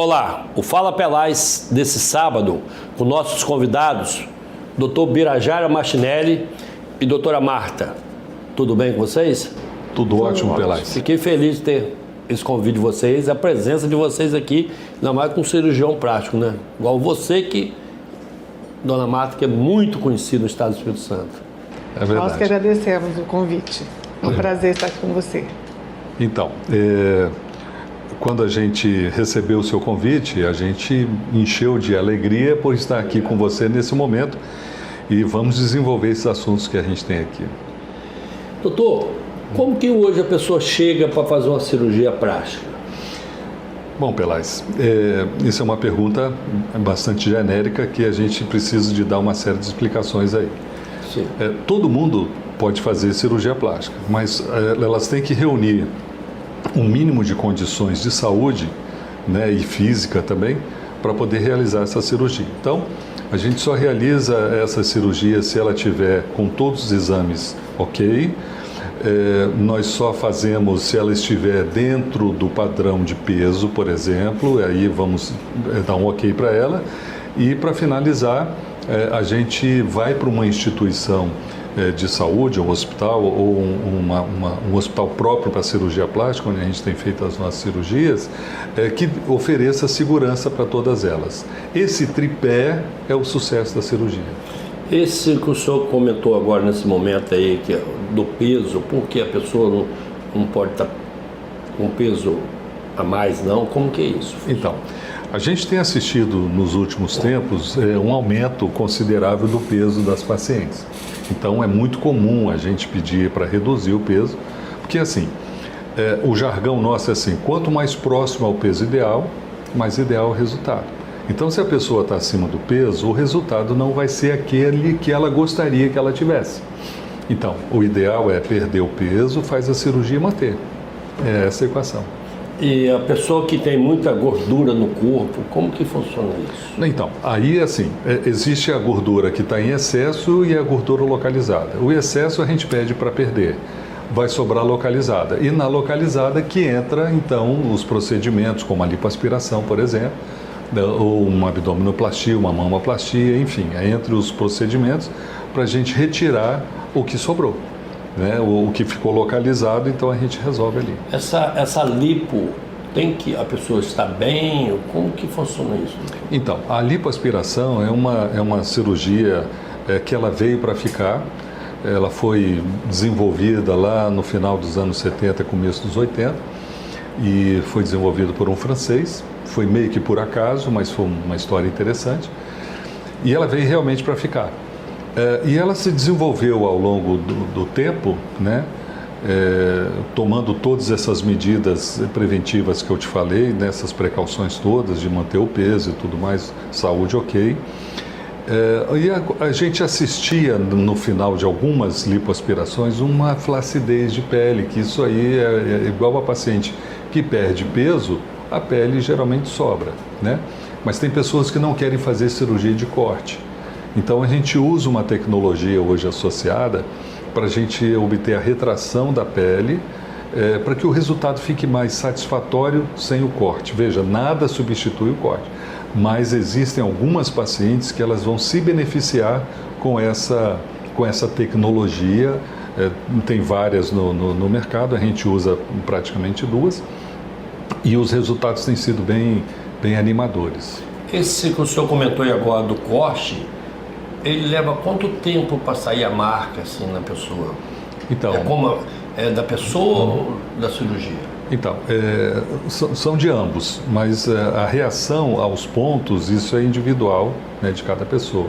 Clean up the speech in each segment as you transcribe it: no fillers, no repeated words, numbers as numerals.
Olá, o Fala Pelais desse sábado, com nossos convidados, Dr. Birajara Martinelli e doutora Marta. Tudo bem com vocês? Tudo ótimo, Pelais. Fiquei feliz de ter esse convite de vocês, a presença de vocês aqui, ainda mais com um cirurgião prático, né? Igual você que, dona Marta, que é muito conhecida no estado do Espírito Santo. É verdade. Nós que agradecemos o convite. É um prazer estar aqui com você. Então, quando a gente recebeu o seu convite, a gente encheu de alegria por estar aqui com você nesse momento e vamos desenvolver esses assuntos que a gente tem aqui. Doutor, como que hoje a pessoa chega para fazer uma cirurgia plástica? Bom, Pelais, isso é uma pergunta bastante genérica que a gente precisa de dar uma série de explicações aí. Sim. Todo mundo pode fazer cirurgia plástica, mas elas têm que reunir um mínimo de condições de saúde, né, e física também, para poder realizar essa cirurgia. Então, a gente só realiza essa cirurgia se ela tiver com todos os exames ok. Nós só fazemos se ela estiver dentro do padrão de peso, por exemplo, aí vamos dar um ok para ela. E para finalizar, a gente vai para uma instituição de saúde, um hospital ou um hospital próprio para cirurgia plástica, onde a gente tem feito as nossas cirurgias, que ofereça segurança para todas elas. Esse tripé é o sucesso da cirurgia. Esse que o senhor comentou agora nesse momento aí, que é do peso, porque a pessoa não pode estar com peso a mais não, como que é isso? Então, a gente tem assistido nos últimos tempos um aumento considerável do peso das pacientes. Então é muito comum a gente pedir para reduzir o peso, porque assim, o jargão nosso é assim, quanto mais próximo ao peso ideal, mais ideal o resultado. Então se a pessoa está acima do peso, o resultado não vai ser aquele que ela gostaria que ela tivesse. Então, o ideal é perder o peso, faz a cirurgia e manter. É essa a equação. E a pessoa que tem muita gordura no corpo, como que funciona isso? Então, aí assim, existe a gordura que está em excesso e a gordura localizada. O excesso a gente pede para perder, vai sobrar localizada. E na localizada que entra, então, os procedimentos, como a lipoaspiração, por exemplo, ou uma abdominoplastia, uma mamoplastia, enfim, entre os procedimentos para a gente retirar o que sobrou. Né? O que ficou localizado, então a gente resolve ali. Essa lipo, tem que a pessoa estar bem? Como que funciona isso? Então, a lipoaspiração é uma cirurgia que ela veio para ficar. Ela foi desenvolvida lá no final dos anos 70, começo dos 80, e foi desenvolvida por um francês. Foi meio que por acaso, mas foi uma história interessante. E ela veio realmente para ficar. E ela se desenvolveu ao longo do tempo, né, tomando todas essas medidas preventivas que eu te falei, nessas precauções todas de manter o peso e tudo mais, saúde ok. E a gente assistia no final de algumas lipoaspirações uma flacidez de pele, que isso aí é igual a paciente que perde peso, a pele geralmente sobra, né? Mas tem pessoas que não querem fazer cirurgia de corte. Então a gente usa uma tecnologia hoje associada para a gente obter a retração da pele, para que o resultado fique mais satisfatório sem o corte. Veja, nada substitui o corte, mas existem algumas pacientes que elas vão se beneficiar com essa tecnologia. Tem várias no mercado, a gente usa praticamente duas e os resultados têm sido bem animadores. Esse que o senhor comentou aí agora do corte, ele leva quanto tempo para sair a marca assim na pessoa? Então, é da pessoa ou da cirurgia? Então, são de ambos, mas a reação aos pontos, isso é individual, né, de cada pessoa.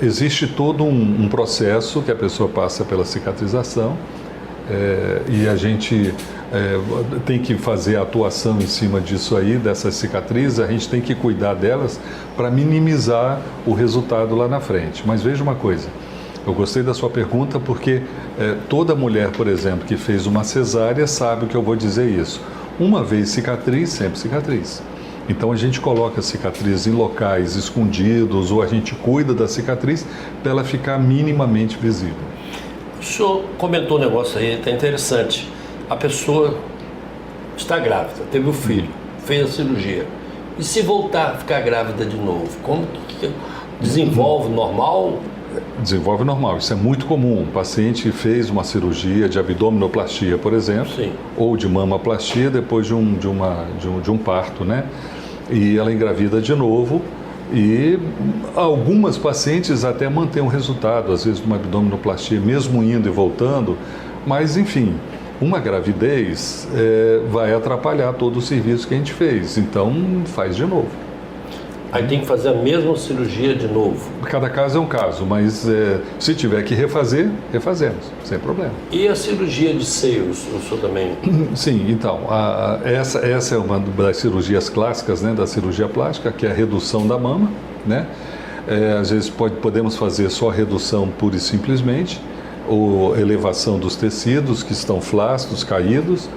Existe todo um processo que a pessoa passa pela cicatrização e a gente tem que fazer a atuação em cima disso aí, dessas cicatrizes, a gente tem que cuidar delas para minimizar o resultado lá na frente. Mas veja uma coisa, eu gostei da sua pergunta porque toda mulher, por exemplo, que fez uma cesárea sabe que eu vou dizer isso. Uma vez cicatriz, sempre cicatriz. Então a gente coloca a cicatriz em locais escondidos ou a gente cuida da cicatriz para ela ficar minimamente visível. O senhor comentou um negócio aí, tá interessante. A pessoa está grávida, teve o filho, fez a cirurgia. E se voltar a ficar grávida de novo, como que desenvolve normal? Desenvolve normal, isso é muito comum. O paciente fez uma cirurgia de abdominoplastia, por exemplo, Sim. ou de mamoplastia depois de um parto, né? E ela engravida de novo. E algumas pacientes até mantêm o resultado, às vezes de uma abdominoplastia, mesmo indo e voltando, mas enfim, uma gravidez vai atrapalhar todo o serviço que a gente fez, então faz de novo. Aí tem que fazer a mesma cirurgia de novo. Cada caso é um caso, mas se tiver que refazer, refazemos, sem problema. E a cirurgia de seios, o senhor também? Sim, então, essa é uma das cirurgias clássicas, né, da cirurgia plástica, que é a redução da mama, né? Às vezes podemos fazer só redução pura e simplesmente, ou elevação dos tecidos que estão flácidos, caídos.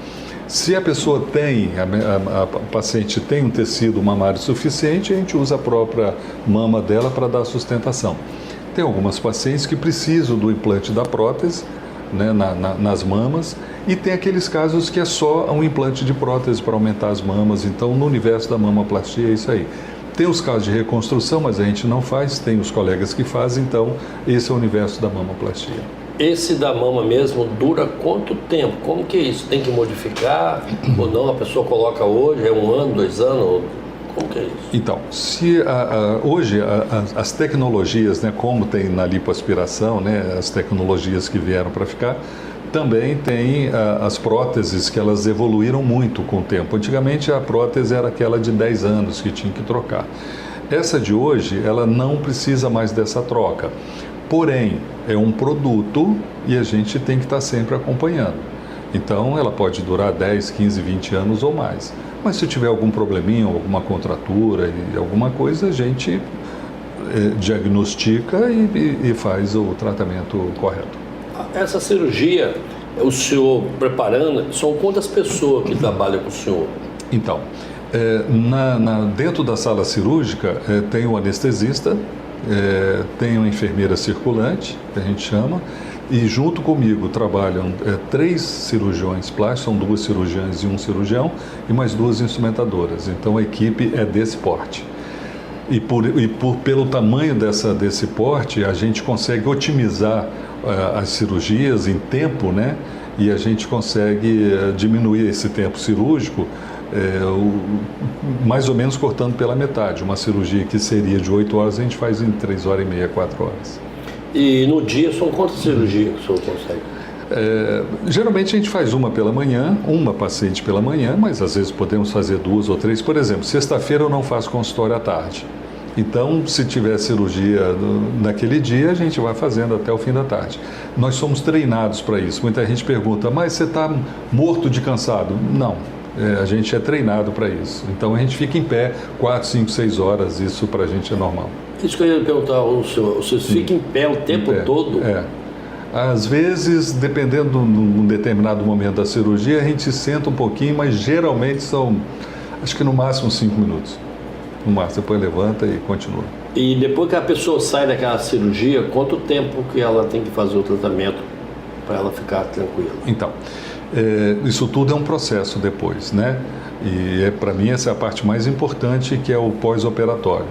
Se a pessoa tem, a paciente tem um tecido mamário suficiente, a gente usa a própria mama dela para dar sustentação. Tem algumas pacientes que precisam do implante da prótese, né, nas mamas, e tem aqueles casos que é só um implante de prótese para aumentar as mamas. Então, no universo da mamoplastia é isso aí. Tem os casos de reconstrução, mas a gente não faz, tem os colegas que fazem, então esse é o universo da mamoplastia. Esse da mama mesmo dura quanto tempo? Como que é isso? Tem que modificar ou não? A pessoa coloca hoje, é 1 ano, 2 anos? Como que é isso? Então, se hoje as tecnologias, né, como tem na lipoaspiração, né, as tecnologias que vieram para ficar, também tem as próteses que elas evoluíram muito com o tempo. Antigamente a prótese era aquela de 10 anos que tinha que trocar. Essa de hoje, ela não precisa mais dessa troca. Porém, é um produto e a gente tem que estar sempre acompanhando. Então, ela pode durar 10, 15, 20 anos ou mais. Mas se tiver algum probleminha, alguma contratura e alguma coisa, a gente diagnostica e faz o tratamento correto. Essa cirurgia, o senhor preparando, são quantas pessoas que trabalham com o senhor? Então, dentro da sala cirúrgica tem o anestesista, tem uma enfermeira circulante, que a gente chama, e junto comigo trabalham 3 cirurgiões plásticos, são 2 cirurgiãs e 1 cirurgião, e mais 2 instrumentadoras. Então a equipe é desse porte. Pelo tamanho desse porte, a gente consegue otimizar as cirurgias em tempo, né? E a gente consegue diminuir esse tempo cirúrgico, mais ou menos cortando pela metade. Uma cirurgia que seria de 8 horas, a gente faz em 3 horas e meia, 4 horas. E no dia são quantas cirurgias que o senhor consegue? Geralmente a gente faz uma pela manhã, uma paciente pela manhã, mas às vezes podemos fazer 2 ou 3. Por exemplo, sexta-feira eu não faço consultório à tarde. Então, se tiver cirurgia naquele dia, a gente vai fazendo até o fim da tarde. Nós somos treinados para isso. Muita gente pergunta, mas você está morto de cansado? Não, a gente é treinado para isso. Então, a gente fica em pé 4, 5, 6 horas, isso para a gente é normal. Isso que eu ia perguntar ao senhor, você fica em pé o tempo todo? Às vezes, dependendo de um determinado momento da cirurgia, a gente senta um pouquinho, mas geralmente são, acho que no máximo 5 minutos. No máximo, depois levanta e continua. E depois que a pessoa sai daquela cirurgia, quanto tempo que ela tem que fazer o tratamento para ela ficar tranquila? Então, isso tudo é um processo depois, né? E para mim essa é a parte mais importante, que é o pós-operatório.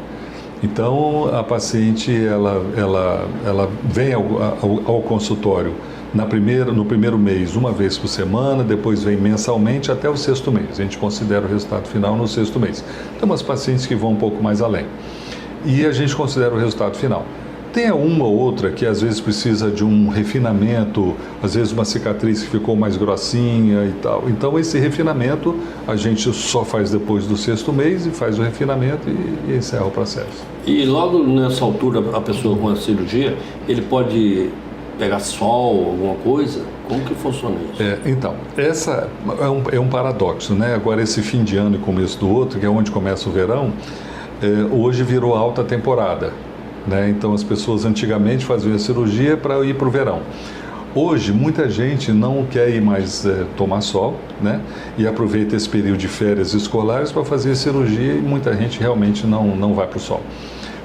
Então, a paciente, ela vem ao consultório no primeiro mês, uma vez por semana, depois vem mensalmente até o 6º mês. A gente considera o resultado final no 6º mês. Tem umas pacientes que vão um pouco mais além. E a gente considera o resultado final. Tem uma ou outra que às vezes precisa de um refinamento, às vezes uma cicatriz que ficou mais grossinha e tal. Então esse refinamento a gente só faz depois do 6º mês e faz o refinamento e encerra o processo. E logo nessa altura, a pessoa com a cirurgia, ele pode pegar sol, alguma coisa? Como que funciona isso? Então, essa é um paradoxo, né? Agora esse fim de ano e começo do outro, que é onde começa o verão, hoje virou alta temporada. Né? Então as pessoas antigamente faziam a cirurgia para ir para o verão. Hoje muita gente não quer ir mais tomar sol, né? E aproveita esse período de férias escolares para fazer a cirurgia e muita gente realmente não vai para o sol.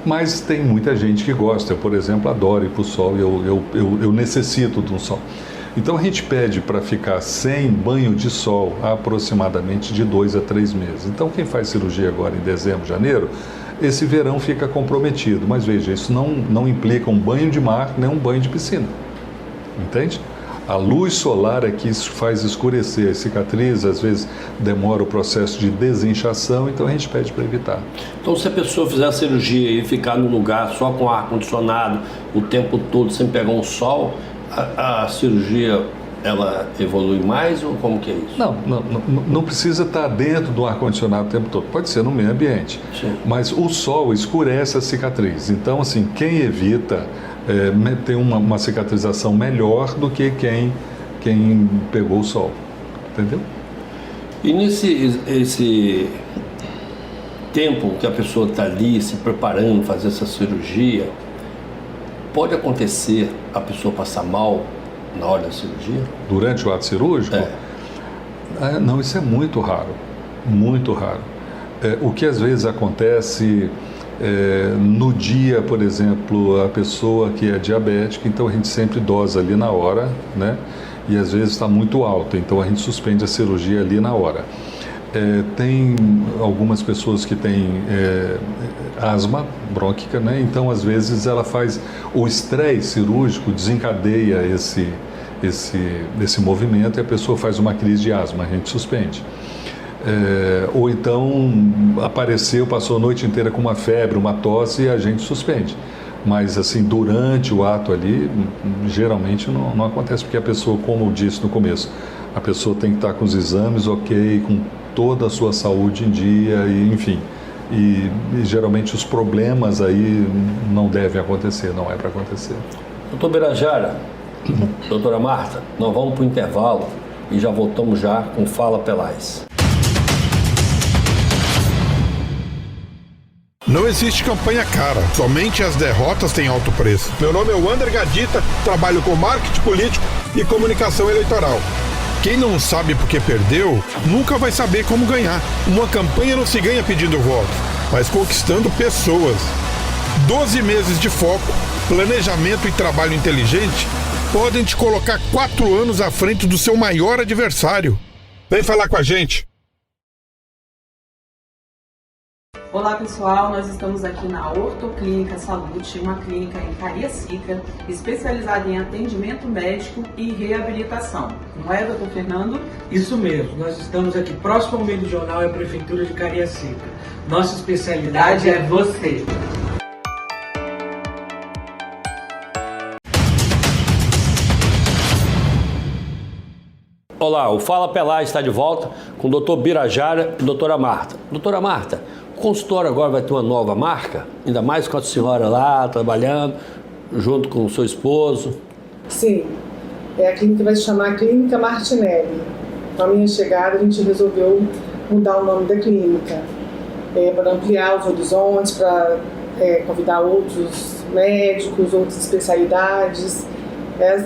Mas tem muita gente que gosta. Eu, por exemplo, adoro ir para o sol, eu necessito de um sol. Então a gente pede para ficar sem banho de sol aproximadamente de 2 a 3 meses. Então quem faz cirurgia agora em dezembro, janeiro, esse verão fica comprometido. Mas veja, isso não implica um banho de mar nem um banho de piscina. Entende? A luz solar é que faz escurecer as cicatrizes, às vezes demora o processo de desinchação, então a gente pede para evitar. Então, se a pessoa fizer a cirurgia e ficar num lugar só com ar-condicionado o tempo todo, sem pegar um sol, a cirurgia, ela evolui mais ou como que é isso? Não precisa estar dentro do ar-condicionado o tempo todo, pode ser no meio ambiente. Sim. Mas o sol escurece a cicatriz, então assim, quem evita tem uma cicatrização melhor do que quem pegou o sol, entendeu? E esse tempo que a pessoa está ali se preparando, fazer essa cirurgia, pode acontecer a pessoa passar mal na hora da cirurgia? Durante o ato cirúrgico? Não, isso é muito raro, muito raro. O que às vezes acontece no dia, por exemplo, a pessoa que é diabética, então a gente sempre dosa ali na hora, né? E às vezes está muito alto, então a gente suspende a cirurgia ali na hora. Tem algumas pessoas que têm asma brônquica, né? Então às vezes ela faz o estresse cirúrgico, desencadeia esse movimento e a pessoa faz uma crise de asma, a gente suspende. Ou então apareceu, passou a noite inteira com uma febre, uma tosse e a gente suspende. Mas assim, durante o ato ali, geralmente não acontece, porque a pessoa, como eu disse no começo, a pessoa tem que estar com os exames ok, com toda a sua saúde em dia, e, enfim. E geralmente os problemas aí não devem acontecer, não é para acontecer. Doutor Birajara, doutora Marta, nós vamos para o intervalo e já voltamos já com Fala Pelais. Não existe campanha cara, somente as derrotas têm alto preço. Meu nome é Wander Gadita, trabalho com marketing político e comunicação eleitoral. Quem não sabe porque perdeu, nunca vai saber como ganhar. Uma campanha não se ganha pedindo voto, mas conquistando pessoas. 12 meses de foco, planejamento e trabalho inteligente podem te colocar 4 anos à frente do seu maior adversário. Vem falar com a gente. Olá pessoal, nós estamos aqui na Ortoclínica Salute, uma clínica em Cariacica, especializada em atendimento médico e reabilitação. Não é, doutor Fernando? Isso mesmo, nós estamos aqui próximo ao Meridional e à Prefeitura de Cariacica. Nossa especialidade é você. Olá, o Fala Pelais está de volta com o doutor Birajara e a doutora Marta. Doutora Marta, o consultório agora vai ter uma nova marca, ainda mais com a senhora lá trabalhando, junto com o seu esposo. Sim, a clínica vai se chamar Clínica Martinelli. Com a minha chegada, a gente resolveu mudar o nome da clínica, para ampliar os horizontes, para convidar outros médicos, outras especialidades.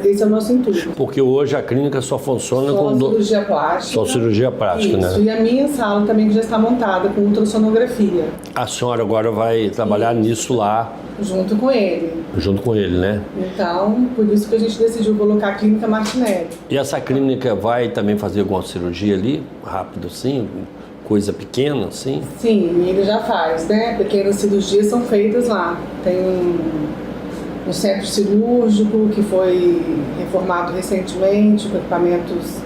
Esse é o nosso intuito. Porque hoje a clínica só funciona com cirurgia plástica. Só cirurgia plástica, isso, né? E a minha sala também já está montada com ultrassonografia. A senhora agora vai trabalhar nisso lá. Junto com ele. Junto com ele, né? Então, por isso que a gente decidiu colocar a Clínica Martinelli. E essa clínica vai também fazer alguma cirurgia ali, rápido assim, coisa pequena assim? Sim, ele já faz, né? Pequenas cirurgias são feitas lá. Tem um centro cirúrgico que foi reformado recentemente, com equipamentos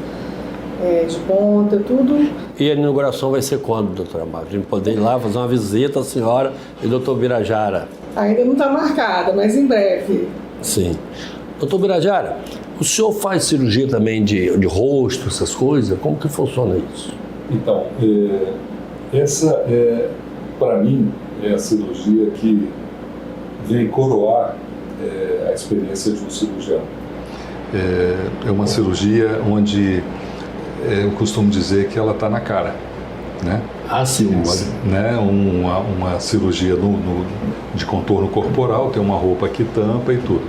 de ponta, tudo. E a inauguração vai ser quando, doutora Marta? A gente poder ir lá fazer uma visita à senhora e ao doutor Birajara. Ainda não está marcada, mas em breve. Sim. Doutor Birajara, o senhor faz cirurgia também de rosto, essas coisas? Como que funciona isso? Então, essa para mim, é a cirurgia que vem coroar a experiência de um cirurgião. É uma cirurgia onde eu costumo dizer que ela está na cara, né? Ah, sim. Né? Uma cirurgia de contorno corporal, tem uma roupa que tampa e tudo.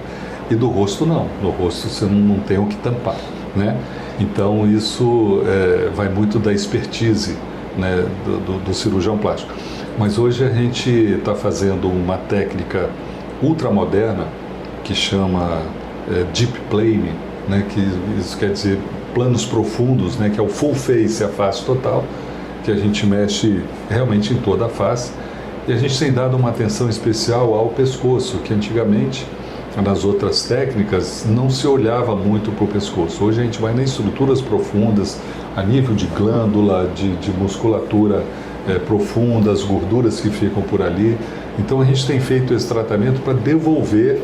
E do rosto não, no rosto você não tem o que tampar, né? Então isso vai muito da expertise, né, do cirurgião plástico. Mas hoje a gente está fazendo uma técnica ultramoderna que chama Deep Plane, né, que isso quer dizer planos profundos, né, que é o full face, a face total, que a gente mexe realmente em toda a face. E a gente tem dado uma atenção especial ao pescoço, que antigamente, nas outras técnicas, não se olhava muito para o pescoço. Hoje a gente vai nas estruturas profundas, a nível de glândula, de musculatura profunda, as gorduras que ficam por ali. Então a gente tem feito esse tratamento para devolver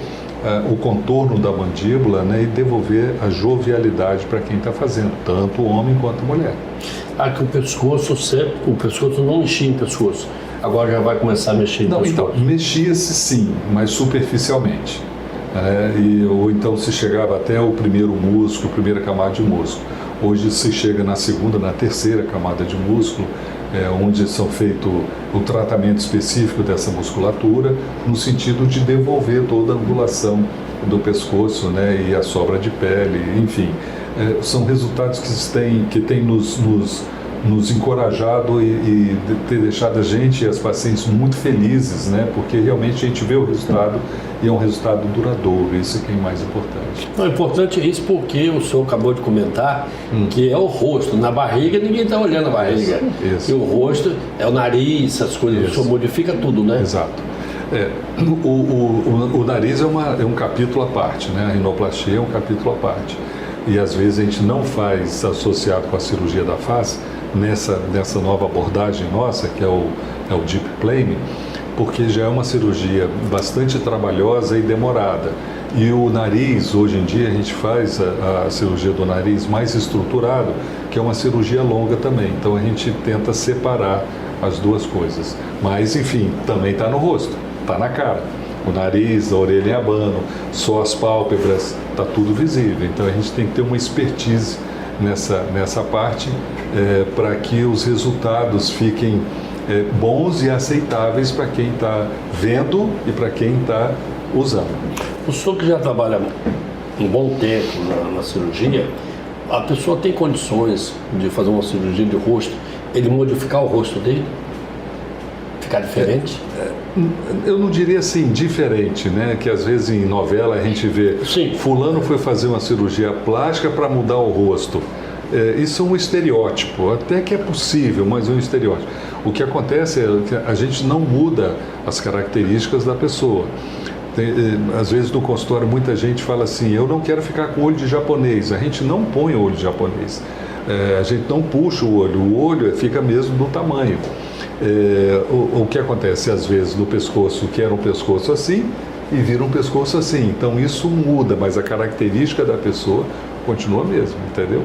o contorno da mandíbula, né, e devolver a jovialidade para quem está fazendo, tanto o homem quanto a mulher. Que o pescoço não mexia em pescoço. Agora já vai começar a mexer em pescoço. Então, mexia-se sim, mas superficialmente. Ou então se chegava até o primeiro músculo, a primeira camada de músculo. Hoje se chega na segunda, na terceira camada de músculo, onde são feito o tratamento específico dessa musculatura, no sentido de devolver toda a angulação do pescoço, né, e a sobra de pele, enfim. São resultados que têm nos encorajado e ter deixado a gente e as pacientes muito felizes, né, porque realmente a gente vê o resultado e é um resultado duradouro, isso que é mais importante. É importante isso porque o senhor acabou de comentar que é o rosto. Na barriga ninguém está olhando a barriga. Isso. E o rosto é o nariz, essas coisas. Isso. O senhor modifica tudo, né? Exato. O nariz é um capítulo à parte, né? A rinoplastia é um capítulo à parte. E às vezes a gente não faz associado com a cirurgia da face, nessa nova abordagem nossa, que é o Deep Plane, porque já é uma cirurgia bastante trabalhosa e demorada. E o nariz, hoje em dia, a gente faz a cirurgia do nariz mais estruturado, que é uma cirurgia longa também. Então a gente tenta separar as duas coisas. Mas, enfim, também está no rosto, está na cara. O nariz, a orelha em abano, só as pálpebras, está tudo visível. Então a gente tem que ter uma expertise nessa parte para que os resultados fiquem bons e aceitáveis para quem está vendo e para quem está usando. O senhor que já trabalha um bom tempo na cirurgia, a pessoa tem condições de fazer uma cirurgia de rosto, ele modificar o rosto dele? Ficar diferente? Eu não diria assim, diferente, né? Que às vezes em novela a gente vê, sim, fulano foi fazer uma cirurgia plástica para mudar o rosto. Isso é um estereótipo, até que é possível, mas é um estereótipo. O que acontece é que a gente não muda as características da pessoa. Às vezes no consultório muita gente fala assim, eu não quero ficar com olho de japonês. A gente não põe olho de japonês, a gente não puxa o olho fica mesmo do tamanho. O que acontece às vezes no pescoço, que era um pescoço assim, e vira um pescoço assim. Então isso muda, mas a característica da pessoa continua mesmo, entendeu?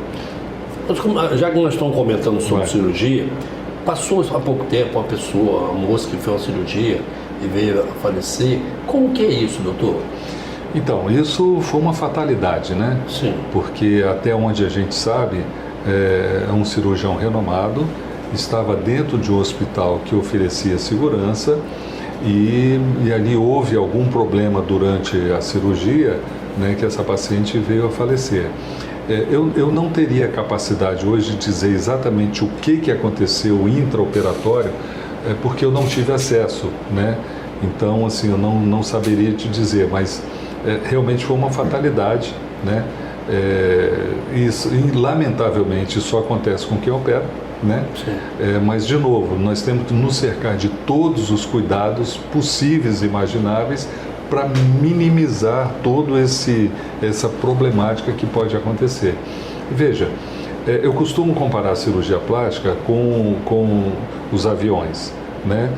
Já que nós estamos comentando sobre cirurgia, passou há pouco tempo uma moça que fez uma cirurgia e veio a falecer. Como que é isso, doutor? Então, isso foi uma fatalidade, né? Sim. Porque até onde a gente sabe, é um cirurgião renomado, estava dentro de um hospital que oferecia segurança e ali houve algum problema durante a cirurgia, né, que essa paciente veio a falecer. Eu não teria capacidade hoje de dizer exatamente o que aconteceu intraoperatório, porque eu não tive acesso, né? Então, assim, eu não saberia te dizer, mas realmente foi uma fatalidade, né? E lamentavelmente isso acontece com quem opera, né? Mas, de novo, nós temos que nos cercar de todos os cuidados possíveis e imagináveis para minimizar toda essa problemática que pode acontecer. Veja, eu costumo comparar a cirurgia plástica com os aviões, né?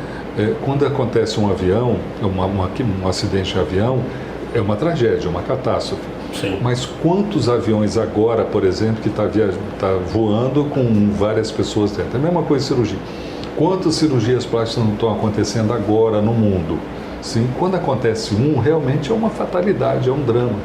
Quando acontece um avião, um acidente de avião, é uma tragédia, uma catástrofe. Sim. Mas quantos aviões agora, por exemplo, que está voando com várias pessoas dentro? É a mesma coisa cirurgia. Quantas cirurgias plásticas não estão acontecendo agora no mundo? Sim, quando acontece realmente é uma fatalidade, é um drama.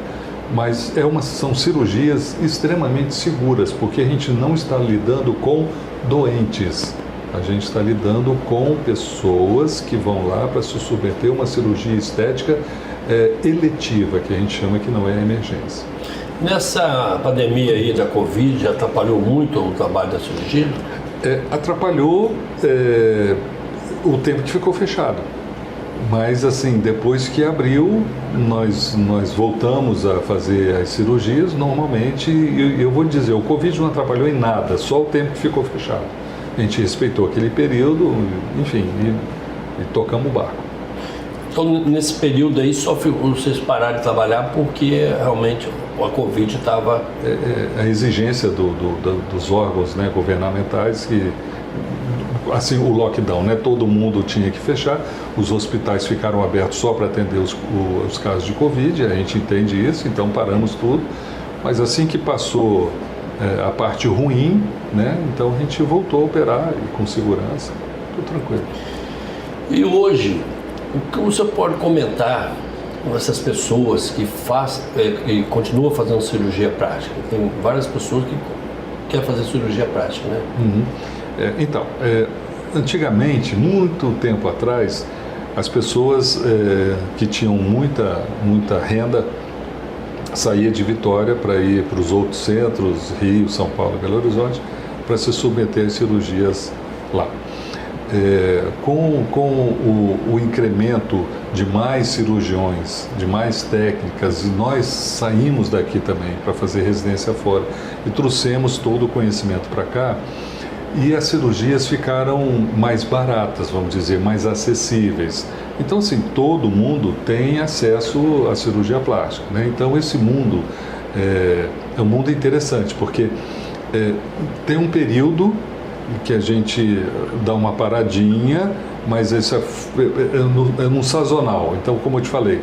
Mas são cirurgias extremamente seguras, porque a gente não está lidando com doentes. A gente está lidando com pessoas que vão lá para se submeter a uma cirurgia estética eletiva, que a gente chama, que não é emergência. Nessa pandemia aí da Covid, atrapalhou muito o trabalho da cirurgia? Atrapalhou o tempo que ficou fechado. Mas assim, depois que abriu, nós voltamos a fazer as cirurgias normalmente, e eu vou dizer, o Covid não atrapalhou em nada, só o tempo que ficou fechado. A gente respeitou aquele período, enfim, e tocamos o barco. Então, nesse período aí, só vocês pararam de trabalhar porque realmente a Covid estava... A exigência dos órgãos, né, governamentais, que, assim, o lockdown, né, todo mundo tinha que fechar, os hospitais ficaram abertos só para atender os casos de Covid, a gente entende isso, então paramos tudo, mas assim que passou a parte ruim, né, então a gente voltou a operar e com segurança, tudo tranquilo. E hoje, o que você pode comentar com essas pessoas que continuam fazendo cirurgia plástica? Tem várias pessoas que querem fazer cirurgia plástica, né? Uhum. Então, antigamente, muito tempo atrás, as pessoas que tinham muita renda saíam de Vitória para ir para os outros centros, Rio, São Paulo e Belo Horizonte, para se submeter às cirurgias lá. Com o incremento de mais cirurgiões, de mais técnicas, e nós saímos daqui também para fazer residência fora e trouxemos todo o conhecimento para cá, e as cirurgias ficaram mais baratas, vamos dizer, mais acessíveis. Então, assim, todo mundo tem acesso à cirurgia plástica, né? Então, esse mundo é um mundo interessante, porque tem um período que a gente dá uma paradinha, mas isso é num sazonal. Então, como eu te falei,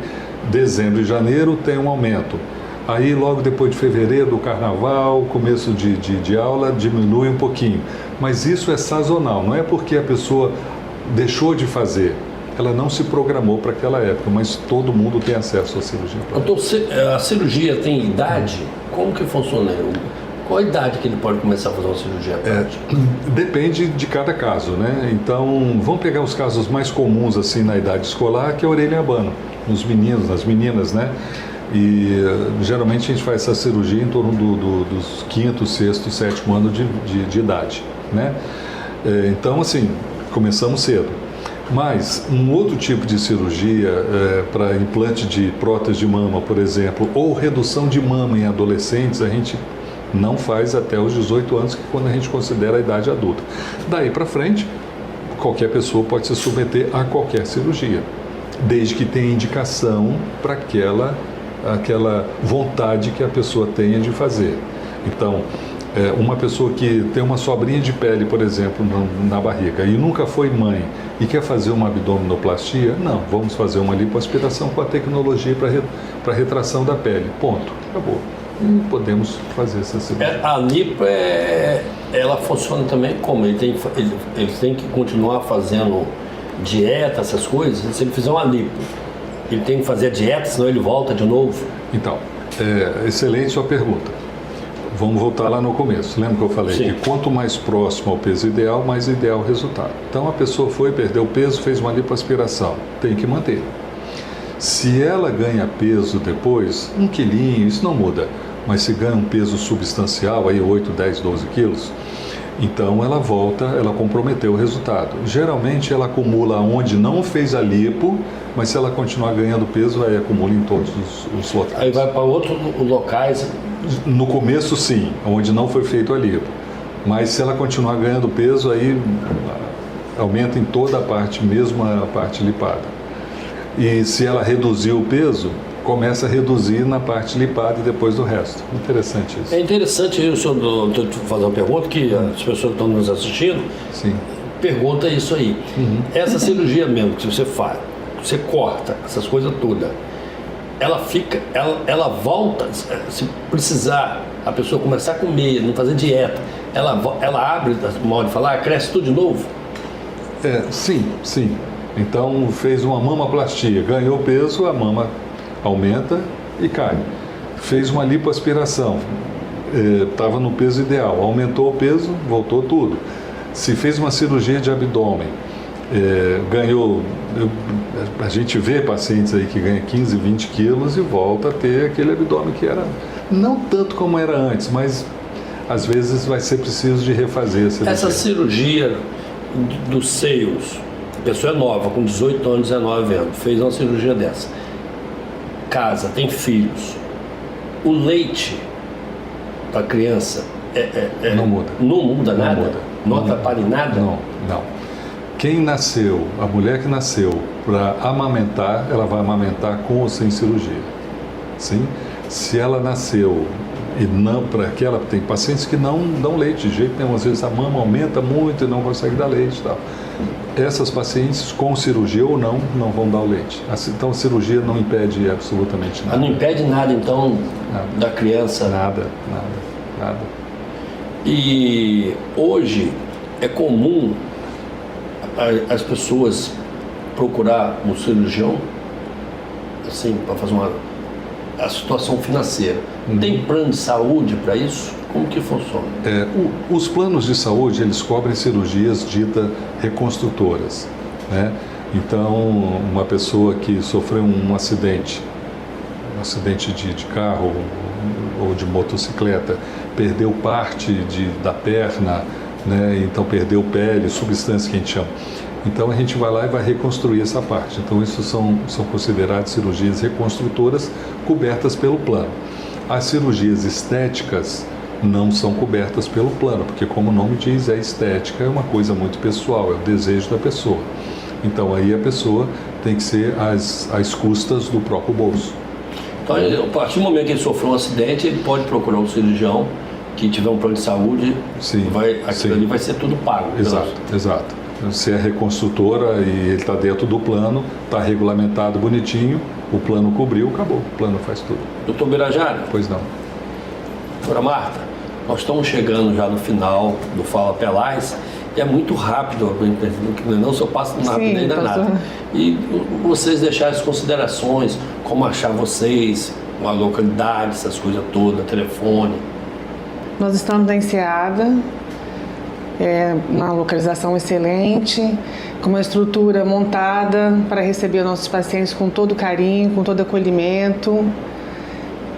dezembro e janeiro tem um aumento. Aí, logo depois de fevereiro, do carnaval, começo de aula, diminui um pouquinho. Mas isso é sazonal, não é porque a pessoa deixou de fazer. Ela não se programou para aquela época, mas todo mundo tem acesso à cirurgia plástica. Então, a cirurgia tem idade? Como que funciona? Qual a idade que ele pode começar a fazer uma cirurgia plástica? Depende de cada caso, né? Então, vamos pegar os casos mais comuns assim na idade escolar, que é a orelha abana, nos meninos, nas meninas, né? E geralmente a gente faz essa cirurgia em torno dos 5º, 6º, 7º ano de idade, né? Então, assim, começamos cedo. Mas um outro tipo de cirurgia para implante de prótese de mama, por exemplo, ou redução de mama em adolescentes, a gente não faz até os 18 anos, que é quando a gente considera a idade adulta. Daí para frente, qualquer pessoa pode se submeter a qualquer cirurgia, desde que tenha indicação para aquela vontade que a pessoa tenha de fazer. Então, uma pessoa que tem uma sobrinha de pele, por exemplo, na barriga e nunca foi mãe e quer fazer uma abdominoplastia, não, vamos fazer uma lipoaspiração com a tecnologia para retração da pele. Ponto. Acabou. E podemos fazer essa cirurgia. A lipo, ela funciona também como? Ele tem que continuar fazendo dieta, essas coisas? Se ele fizer uma lipo, ele tem que fazer a dieta, senão ele volta de novo? Então, excelente sua pergunta. Vamos voltar lá no começo. Lembra que eu falei que quanto mais próximo ao peso ideal, mais ideal o resultado. Então a pessoa perdeu peso, fez uma lipoaspiração, tem que manter. Se ela ganha peso depois, 1 quilinho, isso não muda, mas se ganha um peso substancial, aí 8, 10, 12 quilos, então ela volta, ela comprometeu o resultado. Geralmente ela acumula onde não fez a lipo, mas se ela continuar ganhando peso, aí acumula em todos os locais. Aí vai para outros locais? No começo sim, onde não foi feito a lipo. Mas se ela continuar ganhando peso, aí aumenta em toda a parte, mesmo a parte lipada. E se ela reduzir o peso, começa a reduzir na parte lipada e depois do resto. Interessante isso. É interessante isso, eu fazer uma pergunta que as pessoas que estão nos assistindo perguntam isso aí. Uhum. Essa cirurgia mesmo que você faz, você corta essas coisas todas, ela volta, se precisar, a pessoa começar a comer, não fazer dieta, ela abre, modo de falar, cresce tudo de novo? Sim. Então fez uma mamoplastia, ganhou peso, a mama aumenta e cai. Fez uma lipoaspiração, estava no peso ideal, aumentou o peso, voltou tudo. Se fez uma cirurgia de abdômen, ganhou, a gente vê pacientes aí que ganham 15, 20 quilos e volta a ter aquele abdômen que era, não tanto como era antes, mas às vezes vai ser preciso de refazer essa cirurgia. Essa cirurgia dos seios, pessoa é nova, com 18 anos, 19 anos, fez uma cirurgia dessa. Casa, tem filhos. O leite da criança não muda. Não muda nada? Não muda. Não atrapalha em nada? Não. Quem nasceu, a mulher que nasceu para amamentar, ela vai amamentar com ou sem cirurgia. Sim? Se ela nasceu e não, para que ela tem pacientes que não dão leite de jeito nenhum, às vezes a mama aumenta muito e não consegue dar leite e tal. Essas pacientes, com cirurgia ou não vão dar o leite. Então a cirurgia não impede absolutamente nada. Não impede nada, então, da criança? Nada. E hoje é comum as pessoas procurar um cirurgião, assim, para fazer a situação financeira. Tem plano de saúde para isso? Como que funciona? Os planos de saúde, eles cobrem cirurgias ditas reconstrutoras, né? Então, uma pessoa que sofreu um acidente de carro ou de motocicleta, perdeu parte da perna, né? Então perdeu pele, substância que a gente chama. Então a gente vai lá e vai reconstruir essa parte. Então isso são consideradas cirurgias reconstrutoras cobertas pelo plano. As cirurgias estéticas não são cobertas pelo plano, porque como o nome diz, a estética é uma coisa muito pessoal, é o desejo da pessoa. Então aí a pessoa tem que ser às custas do próprio bolso. Então, a partir do momento que ele sofreu um acidente, ele pode procurar um cirurgião que tiver um plano de saúde, aquilo ali vai ser tudo pago. Exato. Se é reconstrutora e ele está dentro do plano, está regulamentado bonitinho, o plano cobriu, acabou, o plano faz tudo. Doutor Birajara? Pois não. Doutora Marta, nós estamos chegando já no final do Fala Pelais, e é muito rápido, não só passa rápido ainda nada. E vocês deixarem as considerações, como achar vocês, uma localidade, essas coisas todas, telefone. Nós estamos na Enseada, uma localização excelente, com uma estrutura montada para receber nossos pacientes com todo carinho, com todo acolhimento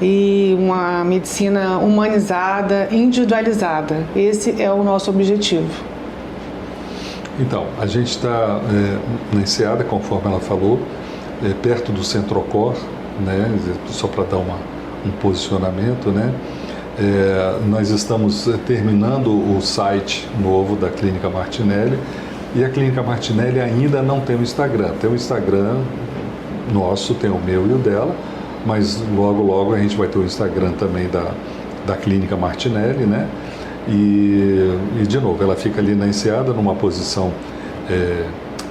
e uma medicina humanizada, individualizada. Esse é o nosso objetivo. Então, a gente está na Enseada, conforme ela falou, perto do Centrocor, né, só para dar um posicionamento, né? Nós estamos terminando o site novo da Clínica Martinelli e a Clínica Martinelli ainda não tem o Instagram. Tem o Instagram nosso, tem o meu e o dela, mas logo a gente vai ter o Instagram também da Clínica Martinelli, né? E de novo, ela fica ali na Enseada, numa posição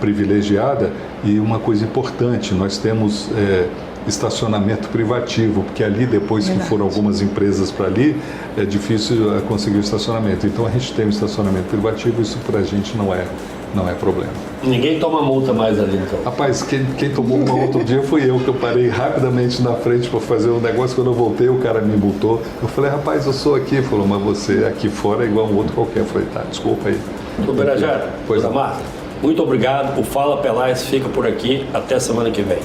privilegiada. E uma coisa importante, nós temos estacionamento privativo, porque ali, depois que foram algumas empresas para ali, é difícil conseguir o estacionamento. Então a gente tem um estacionamento privativo, isso para a gente não é problema. Ninguém toma multa mais ali, então? Rapaz, quem tomou uma outro dia fui eu, que eu parei rapidamente na frente para fazer um negócio. Quando eu voltei, o cara me multou. Eu falei, rapaz, eu sou aqui. Ele falou, mas você aqui fora é igual um outro qualquer. Eu falei, tá, desculpa aí. Doutor Birajara, Pois Marta, muito obrigado. O Fala Pelais fica por aqui. Até semana que vem.